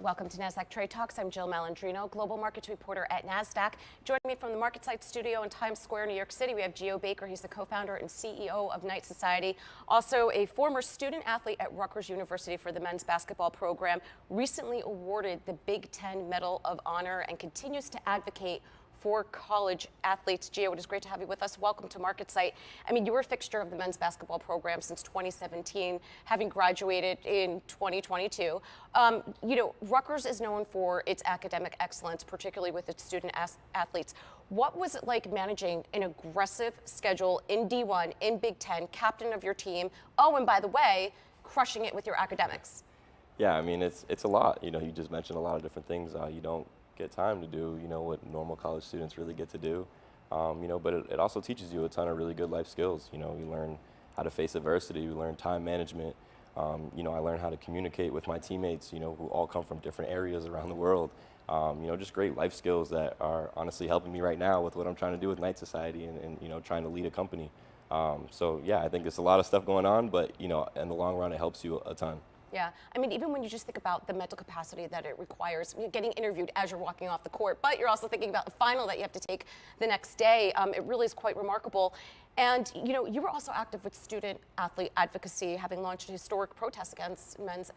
Welcome to Nasdaq Trade Talks. I'm Jill Malandrino, global markets reporter at Nasdaq. Joining me from the MarketSite studio in Times Square, New York City, we have Geo Baker. He's the co-founder and CEO of Knight Society. Also a former student athlete at Rutgers University for the men's basketball program, recently awarded the Big Ten Medal of Honor and continues to advocate for college athletes. Gio, it is great to have you with us. Welcome to MarketSite. I mean, you were a fixture of the men's basketball program since 2017, having graduated in 2022. Rutgers is known for its academic excellence, particularly with its student athletes. What was it like managing an aggressive schedule in D1, in Big Ten, captain of your team? Oh, and by the way, crushing it with your academics. Yeah, I mean, it's a lot. You just mentioned a lot of different things you don't get time to do, what normal college students really get to do. But it also teaches you a ton of really good life skills. You learn how to face adversity, you learn time management. I learned how to communicate with my teammates, who all come from different areas around the world. Just great life skills that are honestly helping me right now with what I'm trying to do with Knight Society and trying to lead a company. So yeah, I think there's a lot of stuff going on, but in the long run, it helps you a ton. Yeah, I mean, even when you just think about the mental capacity that it requires, getting interviewed as you're walking off the court, but you're also thinking about the final that you have to take the next day, it really is quite remarkable. And, you were also active with student athlete advocacy, having launched a historic protest against men's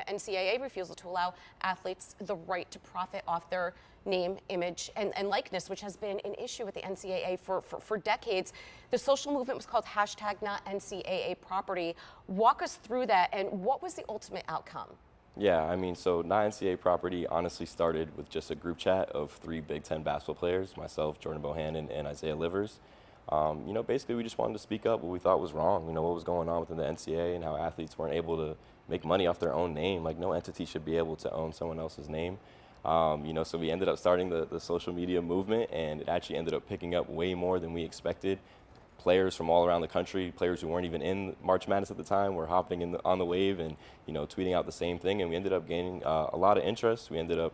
NCAA refusal to allow athletes the right to profit off their name, image, and likeness, which has been an issue with the NCAA for decades. The social movement was called #NotNCAA Property. Walk us through that, and what was the ultimate outcome? Yeah, I mean, so Not NCAA Property honestly started with just a group chat of 3 Big Ten basketball players, myself, Jordan Bohannon, and Isaiah Livers. Basically we just wanted to speak up what we thought was wrong, what was going on within the NCAA and how athletes weren't able to make money off their own name. Like, no entity should be able to own someone else's name. So we ended up starting the social media movement, and it actually ended up picking up way more than we expected. Players from all around the country, players who weren't even in March Madness at the time, were hopping on the wave and tweeting out the same thing, and we ended up gaining a lot of interest. We ended up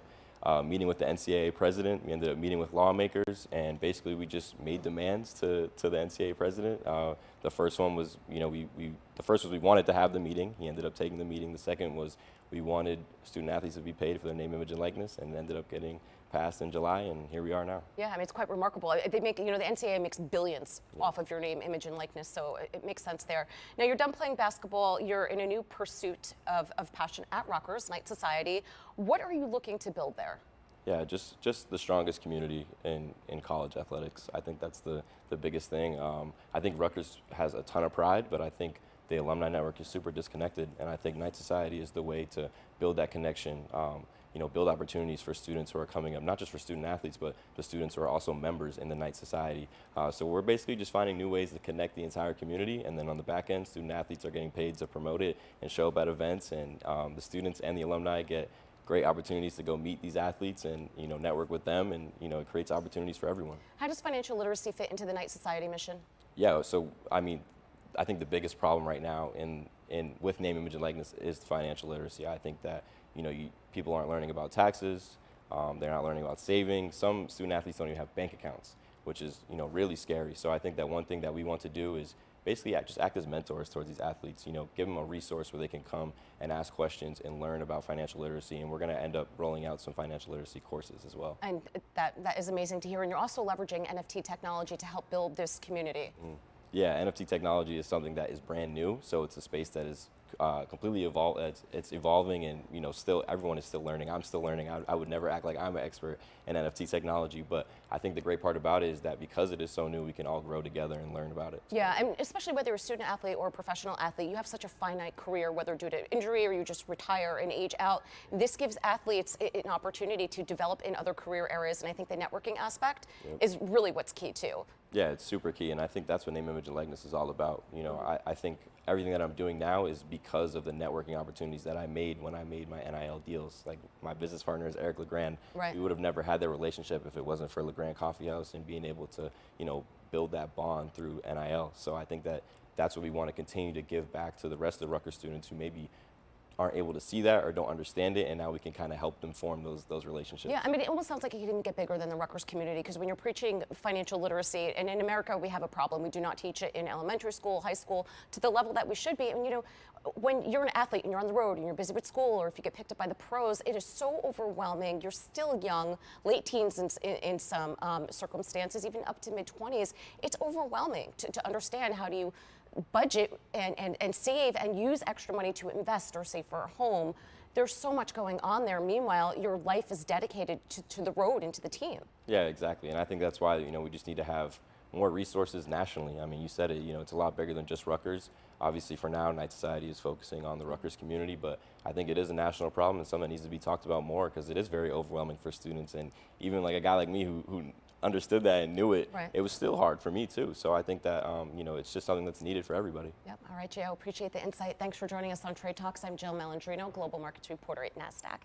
meeting with the NCAA president. We ended up meeting with lawmakers, and basically we just made demands to the NCAA president. The first one was, we wanted to have the meeting. He ended up taking the meeting. The second was we wanted student athletes to be paid for their name, image, and likeness, and it ended up getting passed in July, and here we are now. Yeah, I mean, it's quite remarkable. They make, the NCAA makes billions off of your name, image, and likeness, so it makes sense there. Now, you're done playing basketball. You're in a new pursuit of passion at Rutgers, Knight Society. What are you looking to build there? Yeah, just the strongest community in college athletics. I think that's the biggest thing. I think Rutgers has a ton of pride, but I think the alumni network is super disconnected, and I think Knight Society is the way to build that connection. Build opportunities for students who are coming up, not just for student athletes, but the students who are also members in the Knight Society. So we're basically just finding new ways to connect the entire community, and then on the back end, student athletes are getting paid to promote it and show up at events, and the students and the alumni get great opportunities to go meet these athletes and network with them, and it creates opportunities for everyone. How does financial literacy fit into the Knight Society mission? Yeah, so I mean, I think the biggest problem right now with name, image, and likeness is financial literacy. I think that people aren't learning about taxes. They're not learning about saving. Some student athletes don't even have bank accounts, which is really scary. So I think that one thing that we want to do is basically just act as mentors towards these athletes. Give them a resource where they can come and ask questions and learn about financial literacy. And we're going to end up rolling out some financial literacy courses as well. And that is amazing to hear. And you're also leveraging NFT technology to help build this community. Yeah, NFT technology is something that is brand new, so it's a space that is completely evolved. It's evolving, and still everyone is still learning. I'm still learning. I would never act like I'm an expert in NFT technology, but I think the great part about it is that because it is so new, we can all grow together and learn about it. Yeah, and especially whether you're a student athlete or a professional athlete, you have such a finite career, whether due to injury or you just retire and age out. This gives athletes an opportunity to develop in other career areas, and I think the networking aspect is really what's key too. Yeah, it's super key, and I think that's what name, image, and likeness is all about. I think everything that I'm doing now is because of the networking opportunities that I made when I made my NIL deals. Like, my business partner is Eric LeGrand. Right. We would have never had that relationship if it wasn't for LeGrand Coffee House and being able to, build that bond through NIL. So I think that that's what we want to continue to give back to the rest of the Rutgers students who maybe aren't able to see that or don't understand it, and now we can kind of help them form those relationships. Yeah, I mean, it almost sounds like it can even get bigger than the Rutgers community, because when you're preaching financial literacy, and in America we have a problem, we do not teach it in elementary school, high school, to the level that we should be. And you know, when you're an athlete and you're on the road and you're busy with school, or if you get picked up by the pros, it is so overwhelming. You're still young, late teens in some circumstances, even up to mid-20s. It's overwhelming to understand how do you budget and save and use extra money to invest or save for a home. There's so much going on there. Meanwhile, your life is dedicated to the road and to the team. Yeah, exactly. And I think that's why, you know, we just need to have more resources nationally. I mean, you said it, you know, it's a lot bigger than just Rutgers. Obviously, for now, Knight Society is focusing on the Rutgers community, but I think it is a national problem and something that needs to be talked about more, because it is very overwhelming for students. And even like a guy like me who understood that and knew it, right, it was still hard for me too. So I think that, you know, it's just something that's needed for everybody. Yep. All right, Gio, appreciate the insight. Thanks for joining us on Trade Talks. I'm Jill Malandrino, Global Markets Reporter at Nasdaq.